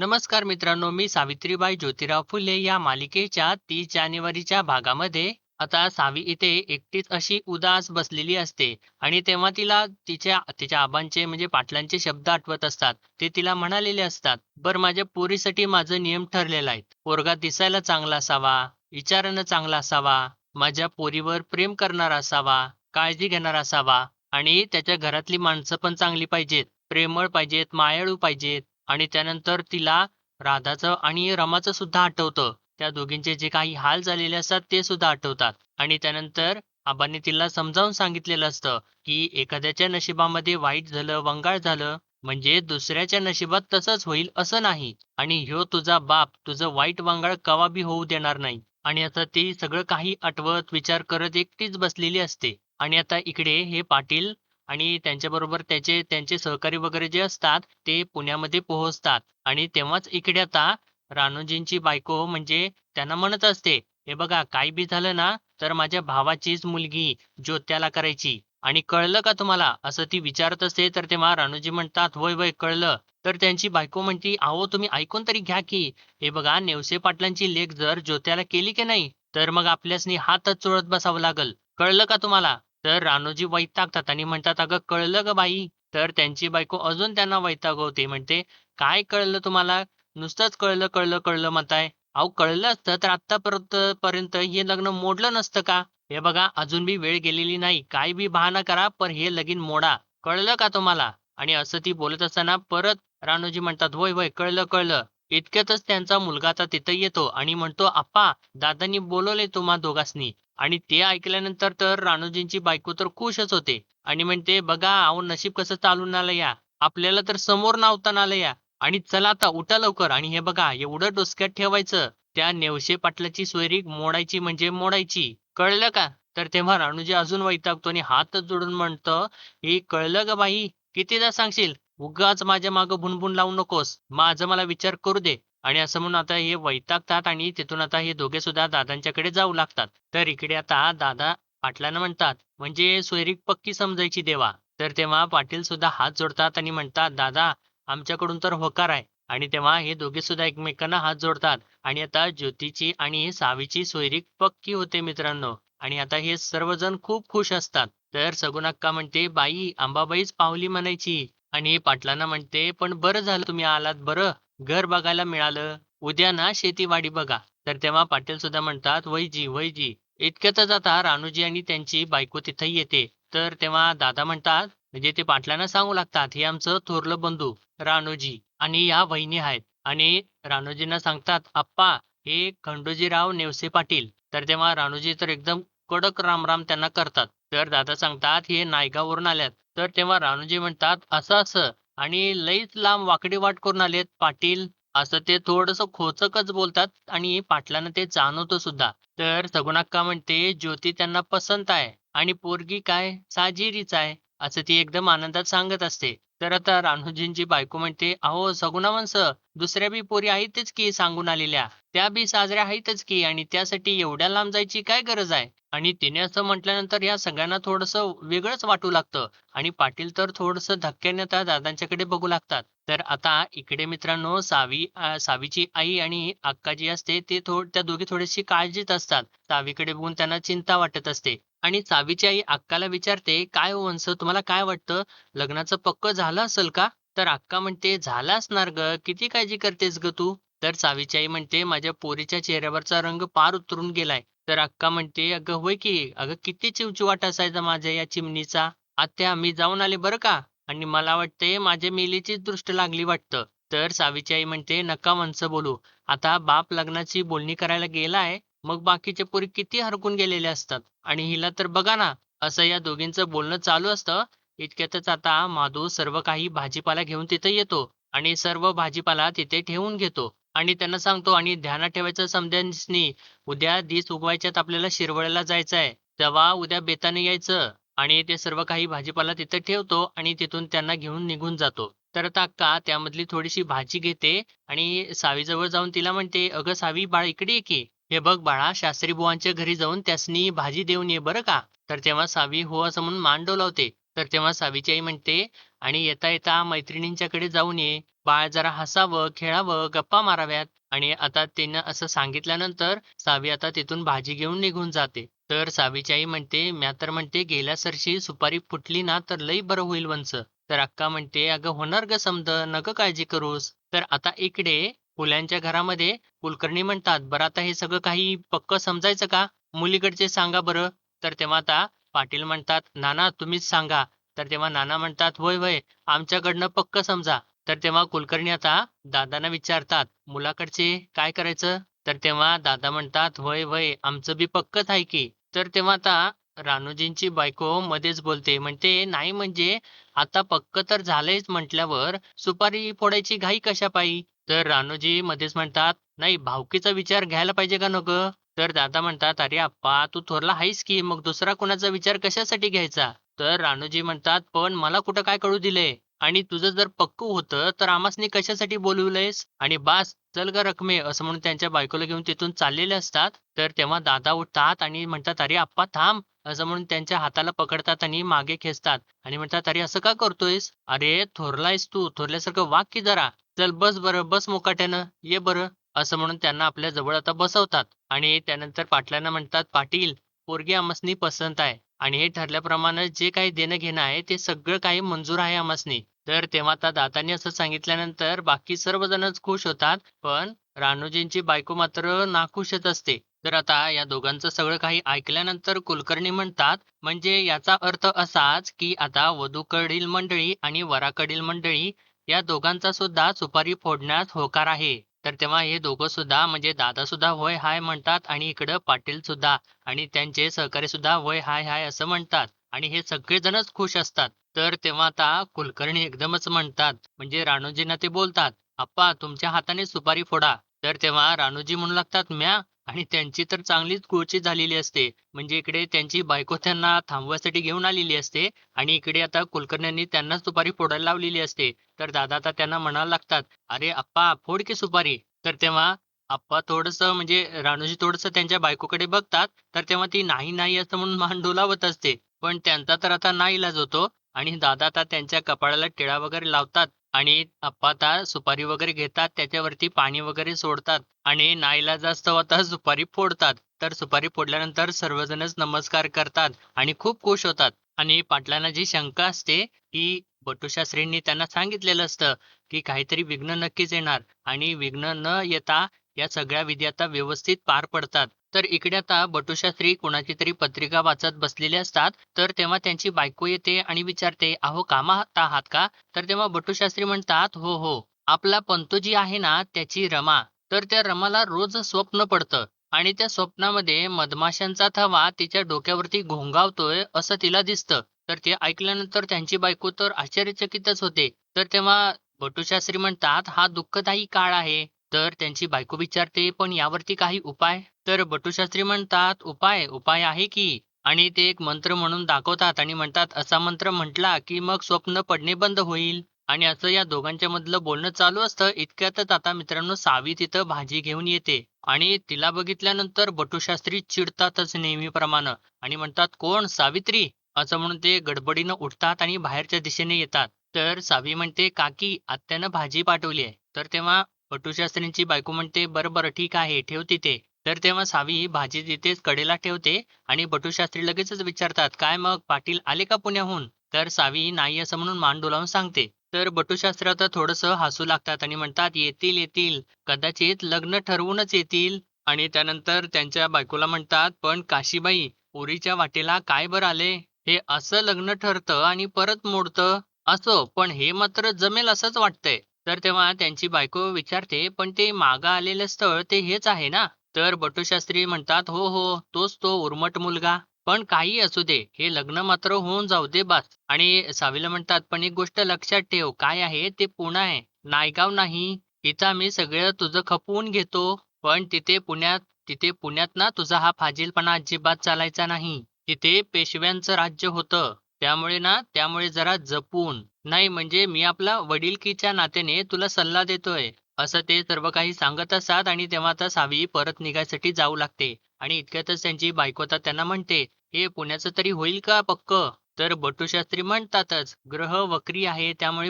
नमस्कार मित्रांनो, मी सावित्रीबाई ज्योतिराव फुले या मालिकेच्या 30 जानेवारीच्या भागामध्ये आता सावी इथे एकटीच अशी उदास बसलेली असते आणि तेव्हा तिला तिच्या तिच्या आबांचे म्हणजे पाटलांचे शब्द आठवत असतात. ते तिला म्हणालेले असतात, "बर माझ्या पोरीसाठी माझं नियम ठरलेला आहे. पोरगा दिसायला चांगला असावा, विचारानं चांगला असावा, माझ्या पोरीवर प्रेम करणारा असावा, काळजी घेणारा असावा आणि त्याच्या घरातली माणसं पण चांगली पाहिजेत, प्रेमळ पाहिजेत, मायाळू पाहिजेत." आणि त्यानंतर तिला राधाचं आणि रमाचं सुद्धा आठवतं. त्या दोघींचे जे काही हाल झालेले असतात ते सुद्धा आठवतात. आणि त्यानंतर आबांनी तिला समजावून सांगितलेलं असतं, की एखाद्याच्या नशिबामध्ये वाईट झालं, वंगाळ झालं, म्हणजे दुसऱ्याच्या नशिबात तसंच होईल असं नाही. आणि ह्यो तुझा बाप तुझं वाईट वंगाळ कवा बी होऊ देणार नाही. आणि आता ती सगळं काही आठवत, विचार करत एकटीच बसलेली असते. आणि आता इकडे हे पाटील आणि त्यांच्याबरोबर त्यांचे सहकारी वगैरे जे असतात, ते पुण्यामध्ये पोहोचतात आणि तेव्हाच इकडे आता रानोजींची बायको म्हणजे त्यांना म्हणत असते, "हे बघा काही बी झालं ना, तर माझ्या भावाचीच मुलगी ज्योत्याला करायची आणि कळलं का तुम्हाला?" असं ती विचारत असते. तर तेव्हा रानोजी म्हणतात, "होय, होय कळलं." तर त्यांची बायको म्हणते, "अहो तुम्ही ऐकून तरी घ्या की. हे बघा नेवसे पाटलांची लेक जर ज्योत्याला केली की नाही, तर मग आपल्यासनी हातच चोळत बसावं लागल. कळलं का तुम्हाला?" तर रानोजी वैतागतात आणि म्हणतात, "अगं कळलं गं बाई." तर त्यांची बायको अजून त्यांना वैतागवते. म्हणते, "काय कळलं तुम्हाला? नुसतंच कळलं, कळलं, कळलं म्हणताय. अहो कळलं असतं तर आत्तापर्यंत पर्यंत हे लग्न मोडलं नसतं का? हे बघा अजून बी वेळ गेलेली नाही. काही बी बहाणा करा, पण हे लगीन मोडा. कळलं का तुम्हाला?" आणि असं ती बोलत असताना परत रानोजी म्हणतात, "होय, होय, कळलं, कळलं." इतक्यातच त्यांचा मुलगा आता तिथं येतो आणि म्हणतो, "आप्पा, दादांनी बोलवलंय तुम्हा दोघांसनी." आणि ते ऐकल्यानंतर तर रानोजींची बायको तर खुशच होते आणि म्हणते, "बघा अहो नशीब कसं चालून आलं या. आपल्याला तर समोर नावताना आलं या. आणि चला आता उठा लवकर आणि हे बघा एवढं डोसक्यात ठेवायचं, त्या नेवसे पाटलाची सोयरीक मोडायची म्हणजे मोडायची. कळलं का?" तर तेव्हा रानोजी अजून वैतागतो आणि हातच जोडून म्हणतं, "हे कळलं गं बाई? कितीदा सांगशील? उगाच माझ्या मागं भुणभुण लावू नकोस. माझं मला विचार करू दे." आणि असं म्हणून आता हे वैतागतात आणि तिथून आता हे दोघे सुद्धा दादांच्याकडे जाऊ लागतात. तर इकडे आता दादा पाटलांना म्हणतात, "म्हणजे सोयरीक पक्की समजायची देवा." तर तेव्हा पाटील सुद्धा हात जोडतात आणि म्हणतात, "दादा आमच्याकडून तर होकार आहे." आणि तेव्हा हे दोघे सुद्धा एकमेकांना हात जोडतात आणि आता ज्योतीची आणि सावीची सोयरीक पक्की होते मित्रांनो. आणि आता हे सर्वजण खूप खुश असतात. तर सगुण अक्का म्हणते, "बाई अंबाबाईच पावली म्हणायची." आणि पाटलांना म्हणते, "पण बरं झालं तुम्ही आलात बरं. घर बघायला मिळालं. उद्या ना शेतीवाडी बघा." तर तेव्हा पाटील सुद्धा म्हणतात, "वैजी, वैजी." इतक्यातच आता रानूजी आणि त्यांची बायको तिथे येते. तर तेव्हा दादा म्हणतात म्हणजे ते पाटलांना सांगू लागतात, "हे आमचं थोरलं बंधू रानोजी आणि या वहिनी आहेत." आणि रानोजींना सांगतात, "आप्पा हे खंडोजीराव नेवसे पाटील." तर तेव्हा रानोजी तर एकदम कडक रामराम त्यांना करतात. तर दादा सांगतात, "हे नायगाववरून आल्यात." तर तेव्हा रानोजी म्हणतात, "असं-असं आणि लईच लांब वाकडी वाट करून आलेत पाटील." असं ते थोडंसं खोचकच बोलतात आणि पाटलांना ते जाणवतं सुद्धा. तर सगुणाक्का म्हणते, "ज्योती त्यांना पसंत आहे आणि पोरगी काय साजिरीच आहे." असं ती एकदम आनंदात सांगत असते. तर आता रान्होजींची बायको म्हणते, "अहो सगुणा माणसं, दुसऱ्या बी पोरी आहेतच की सांगून आलेल्या. त्या बी साजऱ्या आहेतच की आणि त्यासाठी एवढ्या लांब जायची काय गरज आहे?" आणि तिने असं म्हटल्यानंतर या सगळ्यांना थोडंसं वेगळंच वाटू लागतं आणि पाटील तर थोडंसं धक्क्याने त्या दादांच्याकडे बघू लागतात. तर आता इकडे मित्रांनो सावीची आई आणि अक्का जी असते ते त्या दोघी थोडीशी काळजीत असतात. सावीकडे बघून त्यांना चिंता वाटत असते. आणि सावीची आई अक्काला विचारते, "काय हो वंस तुम्हाला काय वाटतं? लग्नाचं पक्कं झालं असेल का?" तर अक्का म्हणते, "झालं असणार गं. किती काळजी करतेस गं तू?" तर सावीची आई म्हणते, "माझ्या पोरीच्या चेहऱ्यावरचा रंग पार उतरून गेलाय." तर अक्का म्हणते, "अगं होय की. अगं किती चिवचिवाट असायचा माझ्या या चिमणीचा. आत्या मी जाऊन आले बरं का आणि मला वाटतंय माझ्या मेलीचीच दृष्ट लागली वाटतं." तर सावीची आई म्हणते, "नका वंस बोलू. आता बाप लग्नाची बोलणी करायला गेलाय, मग बाकीच्या पोरी किती हरकून गेलेल्या असतात आणि हिला तर बघा ना." असं या दोघींचं बोलणं चालू असतं. इतक्यातच आता माधू सर्व काही भाजीपाला घेऊन तिथे येतो आणि सर्व भाजीपाला तिथे ठेवून घेतो आणि त्यांना सांगतो आणि ध्यानात ठेवायचं समध्यांनी, उद्या दिस उगवायच्यात आपल्याला शिरवळला जायचं आहे. तेव्हा उद्या बेताने यायचं आणि ते सर्व काही भाजीपाला तिथे ठेवतो आणि तिथून त्यांना घेऊन निघून जातो. तर आता अक्का त्यामधली थोडीशी भाजी घेते आणि सावीजवळ जाऊन तिला म्हणते, "अगं सावी बाळ इकडे ये की. हे बघ बाळा शास्त्री बुवांच्या घरी जाऊन त्यासनी भाजी देऊन ये बरं का." तर तेव्हा सावी हो असं म्हणून मान डोलावते. तर तेव्हा सावीची आई म्हणते, आणि येता येता मैत्रिणींच्याकडे जाऊन ये. बाळ जरा हसावं, खेळावं, गप्पा माराव्यात. आणि आता तिनं असं सांगितल्यानंतर सावी आता तिथून भाजी घेऊन निघून जाते. तर सावीची आई म्हणते, "म्या तर म्हणते गेल्या वर्षी सुपारी फुटली ना तर लई बरं होईल वंच." तर अक्का म्हणते, "अगं होणार गं समदं, नको काळजी करूस." तर आता इकडे फुल्यांच्या घरामध्ये कुलकर्णी म्हणतात, "बरं आता हे सगळं काही पक्कं समजायचं का? मुलीकडचे सांगा बरं." तर तेव्हा आता पाटील म्हणतात, "नाना तुम्हीच सांगा." तर तेव्हा नाना म्हणतात, "होय, होय, आमच्याकडनं पक्कं समजा." तर तेव्हा कुलकर्णी आता दादांना विचारतात, "मुलाकडचे काय करायचं?" तर तेव्हा दादा म्हणतात, "होय, होय, आमचं बी पक्कंच आहे की." तर तेव्हा आता रानूजींची बायको मध्येच बोलते, म्हणते, "नाही म्हणजे आता पक्कं तर झालंयच म्हटल्यावर सुपारी फोडायची घाई कशापायी?" तर रानूजी मध्येच म्हणतात, "नाही भावकीचा विचार घ्यायला पाहिजे का नको?" तर दादा म्हणतात, "अरे अप्पा, तू थोरला आहेस की, मग दुसरा कोणाचा विचार कशासाठी घ्यायचा?" तर रानूजी म्हणतात, "पण मला कुठं काय कळू दिलंय? आणि तुझं जर पक्कं होतं, तर आम्हासनी कशासाठी बोलवलंयस? आणि बास, चल गं रखमे." असं म्हणून त्यांच्या बायकोला घेऊन तिथून चाललेले असतात. तर तेव्हा दादा उठतात आणि म्हणतात, "अरे अप्पा थांब." असं म्हणून त्यांच्या हाताला पकडतात आणि मागे खेचतात आणि म्हणतात, "अरे असं का करतोयस? अरे थोरला आहेस तू, थोरल्यासारखं वाग की जरा. चल बस बरं, बस मुकाट्यानं, ये बरं." असं म्हणून त्यांना आपल्या जवळ आता बसवतात आणि त्यानंतर पाटलांना म्हणतात, "पाटील, पोरगी आम्हासनी पसंत आहे आणि हे ठरल्याप्रमाणे जे काही देणं-घेणं आहे, ते सगळं काही मंजूर आहे आम्हासनी." तर तेव्हा आता दादांनी असं सांगितल्यानंतर बाकी सर्वजणच खुश होतात, पण रानूजींची बायको मात्र नाखुशच असते. तर आता या दोघांचं सगळं काही ऐकल्यानंतर कुलकर्णी म्हणतात, "म्हणजे याचा अर्थ असाच, की आता वधूकडील मंडळी आणि वराकडील मंडळी या दोघांचा सुद्धा सुपारी फोडण्यास होकार आहे." तर तेव्हा हे दोघं सुद्धा म्हणजे दादा सुद्धा होय हाय म्हणतात आणि इकडं पाटील सुद्धा आणि त्यांचे सहकारी सुद्धा होय हाय हाय असं म्हणतात आणि हे सगळेजणच खुश असतात. तर तेव्हा आता कुलकर्णी एकदमच म्हणतात म्हणजे राणूजींना ते बोलतात, "आप्पा तुमच्या हाताने सुपारी फोडा." तर तेव्हा राणूजी म्हणू लागतात, "म्या?" आणि त्यांची तर चांगलीच कुळचीत झालेली असते. म्हणजे इकडे त्यांची बायको त्यांना थांबवायसाठी घेऊन आलेली असते आणि इकडे आता कुलकर्ण्यांनी त्यांना सुपारी फोडायला लावलेली असते. तर दादा आता त्यांना म्हणायला लागतात, "अरे आप्पा फोड की सुपारी." तर तेव्हा आप्पा थोडंसं म्हणजे राणूजी थोडंसं त्यांच्या बायकोकडे बघतात. तर तेव्हा ती नाही, नाही असं म्हणून मान डोलावत असते. पण त्यांचा तर आता नाईलाज होतो आणि दादा आता त्यांच्या कपाळाला टिळा वगैरे लावतात आणि आप्पा आता सुपारी वगैरे घेतात, त्याच्यावरती पाणी वगैरे सोडतात आणि नाईलाजास्तव आता सुपारी फोडतात. तर सुपारी फोडल्यानंतर सर्वजणच नमस्कार करतात आणि खूप खुश होतात. आणि पाटलांना जी शंका असते, की बटूशास्त्रींनी त्यांना सांगितलेलं असतं, की काहीतरी विघ्न नक्कीच येणार आणि विघ्न न येता या सगळ्या विधी आता व्यवस्थित पार पडतात. तर इकडे आता बटूशास्त्री कोणाची तरी पत्रिका वाचत बसलेले असतात. तर तेव्हा त्यांची बायको येते आणि विचारते, "अहो कामात आहात का?" तर तेव्हा बटूशास्त्री म्हणतात, "हो, हो. आपला पंतू जी आहे ना, त्याची रमा. तर त्या रमाला रोज स्वप्न पडतं आणि त्या स्वप्नामध्ये मधमाशांचा थवा तिच्या डोक्यावरती घोंगावतोय असं तिला दिसतं." तर ते ऐकल्यानंतर त्यांची बायको तर आश्चर्यचकितच होते. तर तेव्हा बटूशास्त्री म्हणतात, "हा दुःखदायी काळ आहे." तर त्यांची बायको विचारते, "पण यावरती काही उपाय?" तर बटूशास्त्री म्हणतात, "उपाय? उपाय आहे की." आणि ते एक मंत्र म्हणून दाखवतात आणि म्हणतात, "असा मंत्र म्हटला, की मग स्वप्न पडणे बंद होईल." आणि असं या दोघांच्या मधलं बोलणं चालू असतं. इतक्यातच आता मित्रांनो सावी तिथं भाजी घेऊन येते आणि तिला बघितल्यानंतर बटूशास्त्री चिडतातच नेहमीप्रमाणे आणि म्हणतात, "कोण? सावित्री?" असं म्हणून ते गडबडीनं उठतात आणि बाहेरच्या दिशेने येतात. तर सावी म्हणते, "काकी, आत्यानं भाजी पाठवली आहे." तर तेव्हा बटूशास्त्रींची बायको म्हणते, "बरं, बरं, ठीक आहे, ठेव तिथे." तर तेव्हा सावी भाजी तिथेच कडेला ठेवते आणि बटूशास्त्री लगेचच विचारतात, "काय मग पाटील आले का पुण्याहून?" तर सावी नाही असं म्हणून मान डोलावून सांगते. तर बटूशास्त्री आता थोडंसं हसू लागतात आणि म्हणतात, "येतील, येतील. कदाचित लग्न ठरवूनच येतील." आणि त्यानंतर त्यांच्या बायकोला म्हणतात, "पण काशीबाई, पोरीच्या वाटेला काय बरं आले? हे असं लग्न ठरतं आणि परत मोडतं. असो, पण हे मात्र जमेल असंच वाटतंय." तर तेव्हा त्यांची बायको विचारते, "पण ते मागं आलेलं स्थळ ते हेच आहे ना?" तर बटूशास्त्री म्हणतात, "हो, हो, तोच तो उर्मट मुलगा. पण काहीही असू दे, हे लग्न मात्र होऊन जाऊ दे बास." आणि सावीला म्हणतात, "पण एक गोष्ट लक्षात ठेव, काय आहे ते पुणा आहे, नायगाव नाही. इथं आम्ही सगळं तुझं खपवून घेतो, पण तिथे पुण्यात ना तुझा हा फाजीलपणा अजिबात चालायचा नाही. तिथे पेशव्यांचं राज्य होतं. त्यामुळे जरा जपून. नाही म्हणजे मी आपला वडिलकीच्या नात्याने तुला सल्ला देतोय." असं ते सर्व काही सांगत असतात आणि तेव्हा आता सावी परत निघायसाठी जाऊ लागते आणि इतक्यातच त्यांची बायको आता त्यांना म्हणते, "हे पुण्याचं तरी होईल का पक्कं?" तर बटूशास्त्री म्हणतातच, ग्रह वक्री आहे त्यामुळे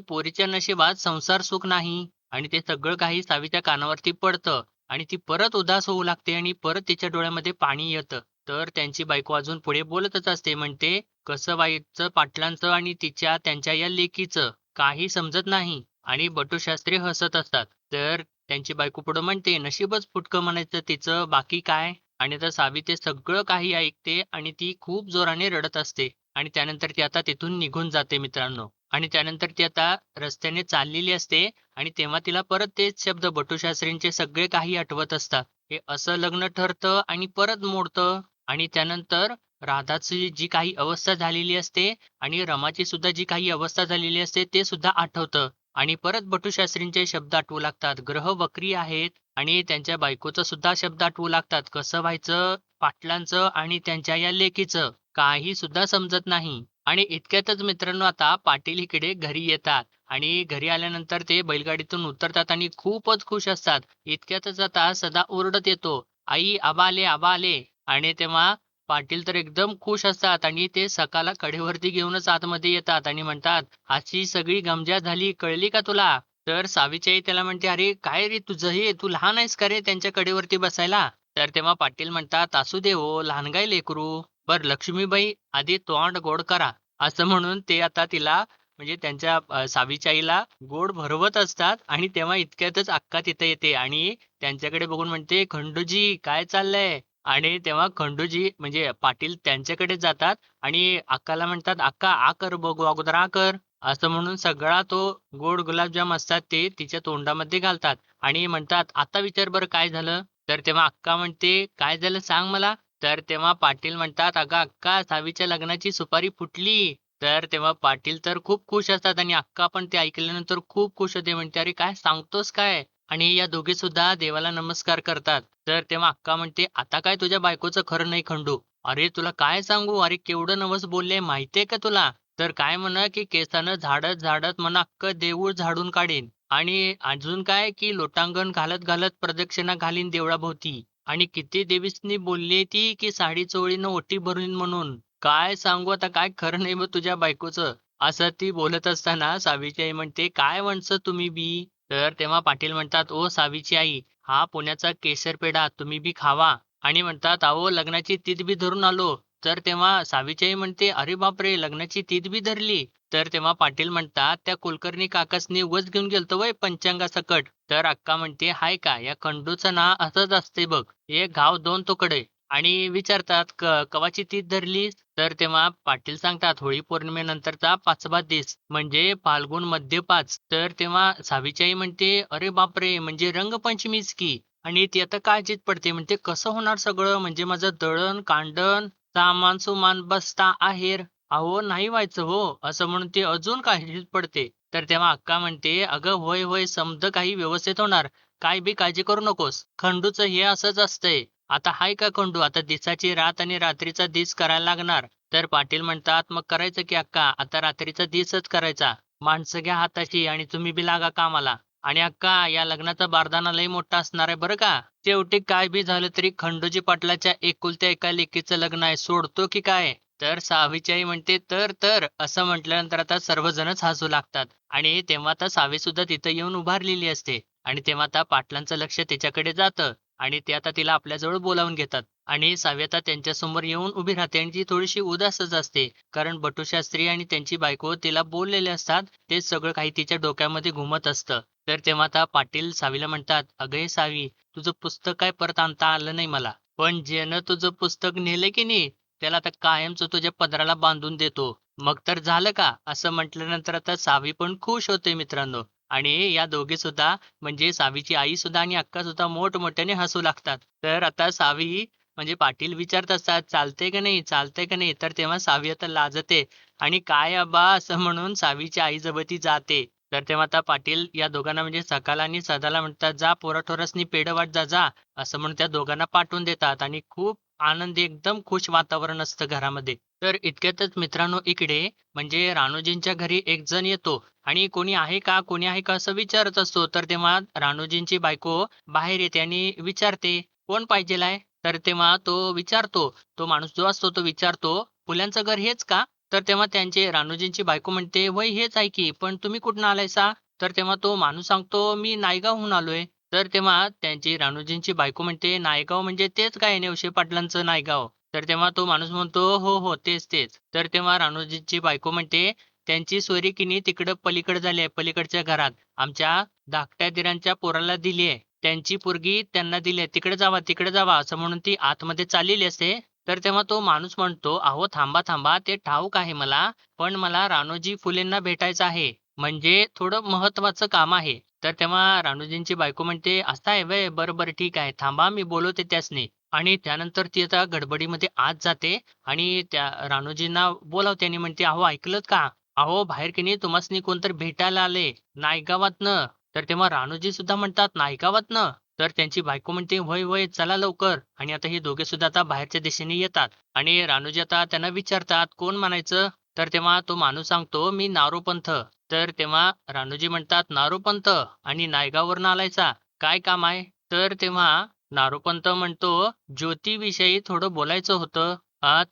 पोरीच्या नशिबात संसार सुख नाही. आणि ते सगळं काही सावीच्या कानावरती पडतं आणि ती परत उदास होऊ लागते आणि परत तिच्या डोळ्यामध्ये पाणी येतं. तर त्यांची बायको अजून पुढे बोलतच असते. म्हणते, कसं व्हायचं पाटलांचं आणि त्यांच्या या लेकीचं काही समजत नाही. आणि बटूशास्त्री हसत असतात. तर त्यांची बायको पुढे म्हणते, नशीबच फुटकं म्हणायचं तिचं, बाकी काय? आणि आता सावी ते सगळं काही ऐकते आणि ती खूप जोराने रडत असते. आणि त्यानंतर ती आता तिथून निघून जाते मित्रांनो. आणि त्यानंतर ती आता रस्त्याने चाललेली असते आणि तेव्हा तिला परत तेच शब्द बटूशास्त्रींचे सगळे काही आठवत असतात. हे असं लग्न ठरतं आणि परत मोडतं. आणि त्यानंतर राधाची जी काही अवस्था झालेली असते आणि रमाची सुद्धा जी काही अवस्था झालेली असते ते सुद्धा आठवतं. आणि परत बटूशास्त्रींचे शब्द आठवू लागतात. ग्रह वक्री आहेत आणि त्यांच्या बायकोचा सुद्धा शब्द आठवू लागतात. कसं व्हायचं पाटलांचं आणि त्यांच्या या लेकीचं काही सुद्धा समजत नाही. आणि इतक्यातच मित्रांनो आता पाटील इकडे घरी येतात आणि घरी आल्यानंतर ते बैलगाडीतून उतरतात आणि खूपच खुश असतात. इतक्यातच आता सदा ओरडत येतो, आई आबा आले आबा आले. आणि तेव्हा पाटील तर एकदम खुश असतात आणि ते सकाला कडेवरती घेऊनच आतमध्ये येतात आणि म्हणतात, अशी सगळी गमजा झाली कळली का तुला? तर सावीची आई त्याला म्हणते, अरे काय रे तुझं हे तू लहान आहेस का रे त्यांच्या कडेवरती बसायला? तर तेव्हा पाटील म्हणतात, असू दे हो लहान काय लेकरू. बर लक्ष्मीबाई आधी तोंड गोड करा. असं म्हणून ते आता तिला म्हणजे त्यांच्या सावीच्या आईला गोड भरवत असतात आणि तेव्हा इतक्यातच अक्का तिथे येते आणि त्यांच्याकडे बघून म्हणते, खंडूजी काय चाललंय? आणि तेव्हा खंडूजी म्हणजे पाटील त्यांच्याकडे जातात आणि अक्काला म्हणतात, "अक्का आ कर बघू अगोदर आ कर." असं म्हणून सगळा तो गोड गुलाबजाम असतात ते तिच्या तोंडामध्ये घालतात आणि म्हणतात, "आता विचार बरं काय झालं?" तर तेव्हा अक्का म्हणते, "काय झालं सांग मला?" तर तेव्हा पाटील म्हणतात, "अगं अक्का सावीच्या लग्नाची सुपारी फुटली." तर तेव्हा पाटील तर खूप खुश असतात आणि अक्का पण ते ऐकल्यानंतर खूप खुश होते. म्हणते, "अरे काय सांगतोस काय?" आणि या दोघी सुद्धा देवाला नमस्कार करतात. तर तेव्हा अक्का म्हणते, "आता काय तुझ्या बायकोचं खरं नाही खंडू. अरे तुला काय सांगू? अरे केवढं नवस बोलले माहितीये का तुला? तर काय म्हणा की केसानं झाडत झाडत म्हणा अख्खं देऊळ झाडून काढीन आणि अजून काय की लोटांगण घालत घालत प्रदक्षिणा घालीन देवळाभोवती. आणि किती देवीसनी बोलली ती की साडी चोळीनं ओटी भरीन म्हणून. काय सांगू आता काय खरं नाही बघ तुझ्या बायकोचं." असं ती बोलत असताना सावित्री आई म्हणते, "काय म्हणसं तुम्ही बी?" तर तेव्हा पाटील म्हणतात, "ओ सावीची आई, हा पुण्याचा केशर पेढा तुम्ही बी खावा." आणि म्हणतात, "अहो लग्नाची तीथ बी धरून आलो." तर तेव्हा सावीची आई म्हणते, "अरे बापरे! लग्नाची तीथ बी धरली?" तर तेव्हा पाटील म्हणतात, "त्या कुलकर्णी काकासनी उगाच घेऊन गेलतो व्हय पंचांगासकट." तर अक्का म्हणते, "हाय का? या खंडूचं ना असंच असते बघ. एक घाव दोन तुकडे." आणि विचारतात, कवाची तीथ धरलीस?" तर तेव्हा पाटील सांगतात, "होळी पौर्णिमेनंतरचा 5वा दिस म्हणजे फाल्गुन मध्य 5." तर तेव्हा सावीची आई म्हणते, "अरे बापरे! म्हणजे रंगपंचमीच की." आणि ती आता काळजीत पडते. म्हणते, "कसं होणार सगळं? म्हणजे माझं दळण-कांडण, सामान-सुमान, बस्ता, आहेर. अहो नाही व्हायचं हो." असं म्हणून ती अजून काळजीत पडते. तर तेव्हा अक्का म्हणते, "अगं होय, होय समधं काही व्यवस्थित होणार. काय बी काळजी करू नकोस. खंडूचं हे असंच असतंय. आता हाय का खंडू? आता दिवसाची रात आणि रात्रीचा दिस करायला लागणार." तर पाटील म्हणतात, "मग करायचं की अक्का. आता रात्रीचा दिसच करायचा. माणसं घ्या हाताशी आणि तुम्ही बी लागा कामाला. आणि अक्का या लग्नाचा बारदाना लय मोठा असणार आहे बरं का. शेवटी काय बी झालं तरी खंडोजी पाटलाच्या एकुलत्या एका लेकीचं लग्न आहे. सोडतो की काय?" तर सावीची आई म्हणते, "तर." असं म्हटल्यानंतर आता सर्वजणच हसू लागतात. आणि तेव्हा आता सावी सुद्धा तिथं येऊन उभारलेली असते. आणि तेव्हा आता पाटलांचं लक्ष तिच्याकडे जातं आणि ते आता तिला आपल्याजवळ बोलावून घेतात. आणि सावी आता त्यांच्यासमोर येऊन उभी राहते आणि ती थोडीशी उदासच असते. कारण बटूशास्त्री आणि त्यांची बायको तिला बोललेले असतात. ते सगळं काही तिच्या डोक्यामध्ये घुमत असतं. तर तेव्हा आता पाटील सावीला म्हणतात, "अगं हे सावी, तुझं पुस्तक काय परत आणता आलं नाही मला. पण ज्यानं तुझं पुस्तक नेलं की नाही, त्याला आता कायमचं तुझ्या पदराला बांधून देतो. मग तर झालं का?" असं म्हटल्यानंतर आता सावी पण खुश होते मित्रांनो. आणि या दोघी सुद्धा म्हणजे सावीची आई सुद्धा आणि अक्का सुद्धा मोठमोठ्याने हसू लागतात. तर आता सावी म्हणजे पाटील विचारत असतात, "चालतंय का नाही? चालतंय का नाही?" तर तेव्हा सावी आता लाजते आणि "काय अब्बा?" असं म्हणून सावीच्या आईजवळ ती जाते. तर तेव्हा आता पाटील या दोघांना म्हणजे सकाला आणि सदाला म्हणतात, "जा पोराठोरासनी पेढं वाट जा, जा." असं म्हणून त्या दोघांना पाठवून देतात आणि खूप आनंदी एकदम खुश वातावरण असतं घरामध्ये. तर इतक्यातच मित्रांनो इकडे म्हणजे रानोजींच्या घरी एक जण येतो आणि "कोणी आहे का? कोणी आहे का?" असं विचारत असतो. तर तेव्हा रानोजींची बायको बाहेर येते आणि विचारते, "कोण पाहिजेल आहे?" तर तेव्हा तो माणूस जो असतो तो विचारतो, "फुल्यांचं घर हेच का?" तर तेव्हा रानोजींची बायको म्हणते, "वय हेच आहे की, पण तुम्ही कुठून आलायसा?" तर तेव्हा तो माणूस सांगतो, "मी नायगावहून आलोय." तर तेव्हा त्यांची रानोजींची बायको म्हणते, "नायगाव म्हणजे तेच काय नेवसे पाटलांचं नायगाव?" तर तेव्हा तो माणूस म्हणतो, "हो, हो, तेच, तेच." तर तेव्हा रानोजीची बायको म्हणते, "त्यांची सोयरी की नाही तिकडं पलीकडे झाली आहे, पलीकडच्या घरात. आमच्या धाकट्या दिरांच्या पोराला दिली आहे. त्यांची पोरगी त्यांना दिली आहे. तिकडे जावा, तिकडे जावा." असं म्हणून ती आतमध्ये चाललेली असते. तर तेव्हा तो माणूस म्हणतो, "अहो थांबा, थांबा. ते ठाऊक आहे मला, पण मला रानोजी फुलेंना भेटायचं आहे. म्हणजे थोडं महत्त्वाचं काम आहे." तर तेव्हा रानोजींची बायको म्हणते, "असं आहे व्हय? बरं, बरं ठीक आहे. थांबा मी बोलवते त्यासनी." आणि त्यानंतर ती आता गडबडीमध्ये आत जाते आणि त्या रानोजींना बोलावते आणि म्हणते, "अहो ऐकलत का? अहो बाहेर की नाही तुम्हासनी कोणतरी भेटायला आले नायगावातनं." तर तेव्हा रानोजी सुद्धा म्हणतात, "नायगावातनं?" तर त्यांची बायको म्हणते, "होय, होय, चला लवकर." आणि आता हे दोघे सुद्धा आता बाहेरच्या दिशेने येतात आणि रानोजी आता त्यांना विचारतात, "कोण म्हणायचं?" तर तेव्हा तो माणूस सांगतो, "मी नारोपंथ." तर तेव्हा रानोजी म्हणतात, "नारोपंथ आणि नायगाववरून आलायचा? काय काम आहे?" तर तेव्हा नारोपंत म्हणतो, "ज्योतीविषयी थोडं बोलायचं होतं."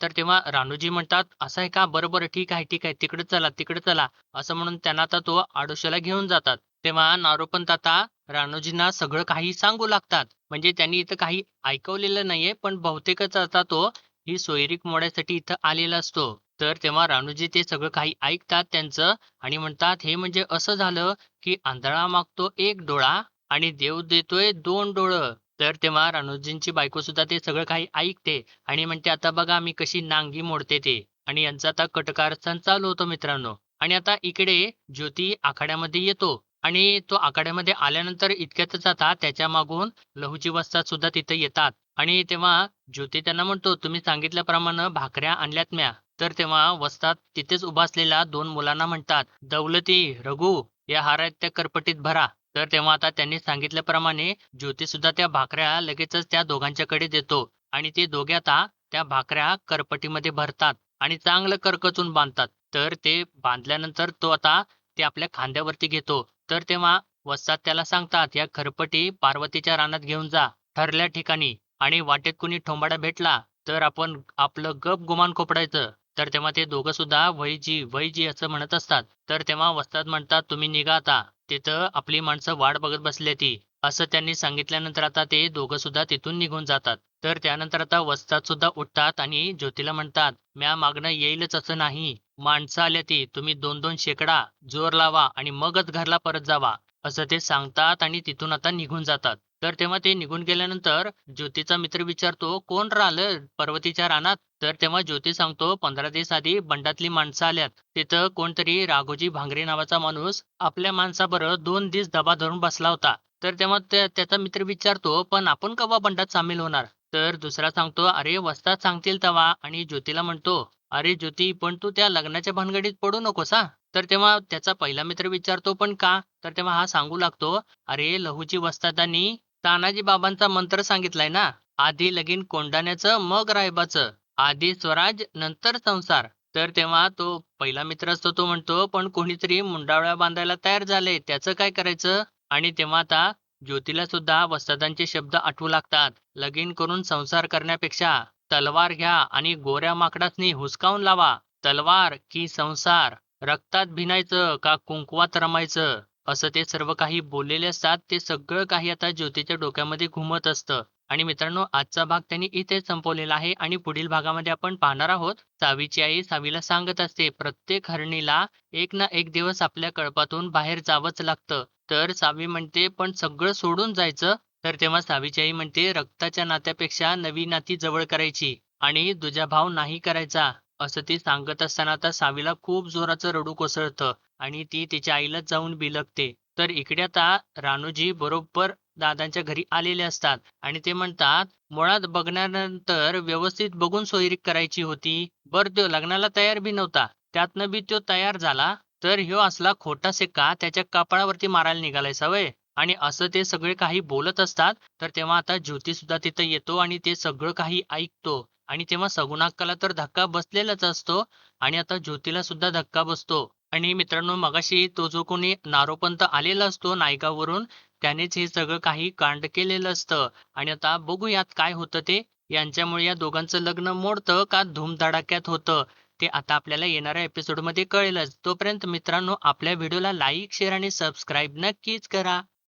तर तेव्हा रानोजी म्हणतात, "असं आहे का? बरं, बरं. ठीक आहे, ठीक आहे. तिकडे चला, तिकडे चला." असं म्हणून त्यांना आता तो आडोशाला घेऊन जातात. तेव्हा नारोपंत आता रानोजींना सगळं काही सांगू लागतात. म्हणजे त्यांनी इथं काही ऐकवलेलं नाहीये, पण बहुतेकच आता तो ही सोयरीक मोडायसाठी इथं आलेला असतो. तर तेव्हा रानोजी ते सगळं काही ऐकतात त्यांचं आणि म्हणतात, "हे म्हणजे असं झालं, की आंधळा मागतो एक डोळा आणि देव देतोय 2 डोळं." तर तेव्हा रणोजींची बायको सुद्धा ते सगळं काही ऐकते आणि म्हणते, "आता बघा मी कशी नांगी मोडते ते." आणि यांचा आता कटकारस्थान चालू होतं मित्रांनो. आणि आता इकडे ज्योती आखाड्यामध्ये येतो आणि तो आखाड्यामध्ये आल्यानंतर इतक्यातच आता त्याच्या मागून लहूची वस्ताद सुद्धा तिथे येतात. आणि तेव्हा ज्योती त्यांना म्हणतो, "तुम्ही सांगितल्याप्रमाणे भाकऱ्या आणल्यात म्या." तर तेव्हा वस्ताद तिथेच उभा असलेल्या 2 मुलांना म्हणतात, "दौलती, रघु या हारात त्या करपटीत भरा." तर तेव्हा आता त्यांनी सांगितल्याप्रमाणे ज्योतीसुद्धा त्या भाकऱ्या लगेचच त्या दोघांच्याकडे देतो आणि ते दोघे आता त्या भाकऱ्या करपटीमध्ये भरतात आणि चांगलं करकचून बांधतात. तर ते बांधल्यानंतर तो आता ते आपल्या खांद्यावरती घेतो. तर तेव्हा वस्ताद त्याला सांगतात, "या खरपटी पार्वतीच्या रानात घेऊन जा ठरल्या ठिकाणी आणि वाटेत कुणी ठोंबाडा भेटला तर आपण आपलं गप गुमान खोपडायचं." तर तेव्हा ते दोघं सुद्धा "वैजी, वैजी" असं म्हणत असतात. तर तेव्हा वस्ताद म्हणतात, "तुम्ही निघा आता. तिथं आपली माणसं वाट बघत बसल्याती." असं त्यांनी सांगितल्यानंतर आता ते दोघं सुद्धा तिथून निघून जातात. तर त्यानंतर आता वस्ताद सुद्धा उठतात आणि ज्योतीला म्हणतात, "म्या मागणं येईलच असं नाही. माणसं आल्याती. तुम्ही 2-2 शेकडा जोर लावा आणि मगच घरला परत जावा." असं ते सांगतात आणि तिथून आता निघून जातात. तर तेव्हा ते निघून गेल्यानंतर ज्योतीचा मित्र विचारतो, "कोण राहिलं पर्वतीच्या रानात?" तर तेव्हा ज्योती सांगतो, "15 दिवस आधी बंडातली माणसं आल्यात. तिथं कोणतरी राघोजी भांगरे नावाचा माणूस आपल्या माणसाबरोबर 2 दिवस दबा धरून बसला होता." तर तेव्हा त्याचा मित्र विचारतो, "पण आपण केव्हा बंडात सामील होणार?" तर दुसरा सांगतो, "अरे वस्ताद सांगतील तेव्हा." आणि ज्योतीला म्हणतो, "अरे ज्योती, पण तू त्या लग्नाच्या भानगडीत पडू नकोस हां." तर तेव्हा त्याचा पहिला मित्र विचारतो, "पण का?" तर तेव्हा हा सांगू लागतो, "अरे लहूची वस्तादांनी तानाजी बाबांचा मंत्र सांगितलाय ना, आधी लगीन कोंढाण्याचं मग रायबाचं, आधी स्वराज नंतर संसार." तर तेव्हा तो पहिला मित्र असतो तो म्हणतो, "पण कोणीतरी मुंडावळ्या बांधायला तयार झालंय, त्याचं काय करायचं?" आणि तेव्हा आता ज्योतीला सुद्धा वस्तादांचे शब्द आठवू लागतात. "लगीन करून संसार करण्यापेक्षा तलवार घ्या आणि गोऱ्या माकडासनी हुसकावून लावा. तलवार की संसार, रक्तात भिनायचं का कुंकवात रमायचं?" असं ते सर्व काही बोललेले असतात. ते सगळं काही आता ज्योतीच्या डोक्यामध्ये घुमत असतं. आणि मित्रांनो, आजचा भाग त्यांनी इथेच संपवलेला आहे आणि पुढील भागामध्ये आपण पाहणार आहोत, सावीची आई सावीला सांगत असते, प्रत्येक हरणीला एक ना एक दिवस आपल्या कळपातून बाहेर जावंच लागतं. तर सावी म्हणते, "पण सगळं सोडून जायचं?" तर तेव्हा सावीची आई म्हणते, "रक्ताच्या नात्यापेक्षा नवी नाती जवळ करायची आणि दुजाभाव नाही करायचा." असं ती सांगत असताना आता सावीला खूप जोराचं रडू कोसळतं आणि ती तिच्या आईलाच जाऊन बिलगते. तर इकडे आता रानूजी बरोबर दादांच्या घरी आलेले असतात आणि ते म्हणतात, "मुळात बघण्यानंतर व्यवस्थित बघून सोयरीक करायची होती. बरं त्यो लग्नाला तयार बी नव्हता. त्यातनं बी त्यो तयार झाला, तर ह्यो असला खोटा शिक्का त्याच्या कपाळावरती मारायला निघालायसा व्हय?" आणि असं ते सगळे काही बोलत असतात. तर तेव्हा आता ज्योती सुद्धा तिथं येतो आणि ते सगळं काही ऐकतो. आणि तेव्हा सगुणाक्काला तर धक्का बसलेलाच असतो आणि आता ज्योतीला सुद्धा धक्का बसतो. आणि मित्रांनो, मगाशी तो जो कोणी नारोपंत आलेला असतो नायगाववरून, त्यानेच हे सगळं काही कांड केलेलं असतं. आणि आता बघूयात काय होतं ते. यांच्यामुळे या दोघांचं लग्न मोडतं का धूमधडाक्यात होतं ते आता आपल्याला येणाऱ्या एपिसोडमध्ये कळेलच. तोपर्यंत मित्रांनो, आपल्या व्हिडिओला लाईक, शेअर आणि सबस्क्राईब नक्कीच करा.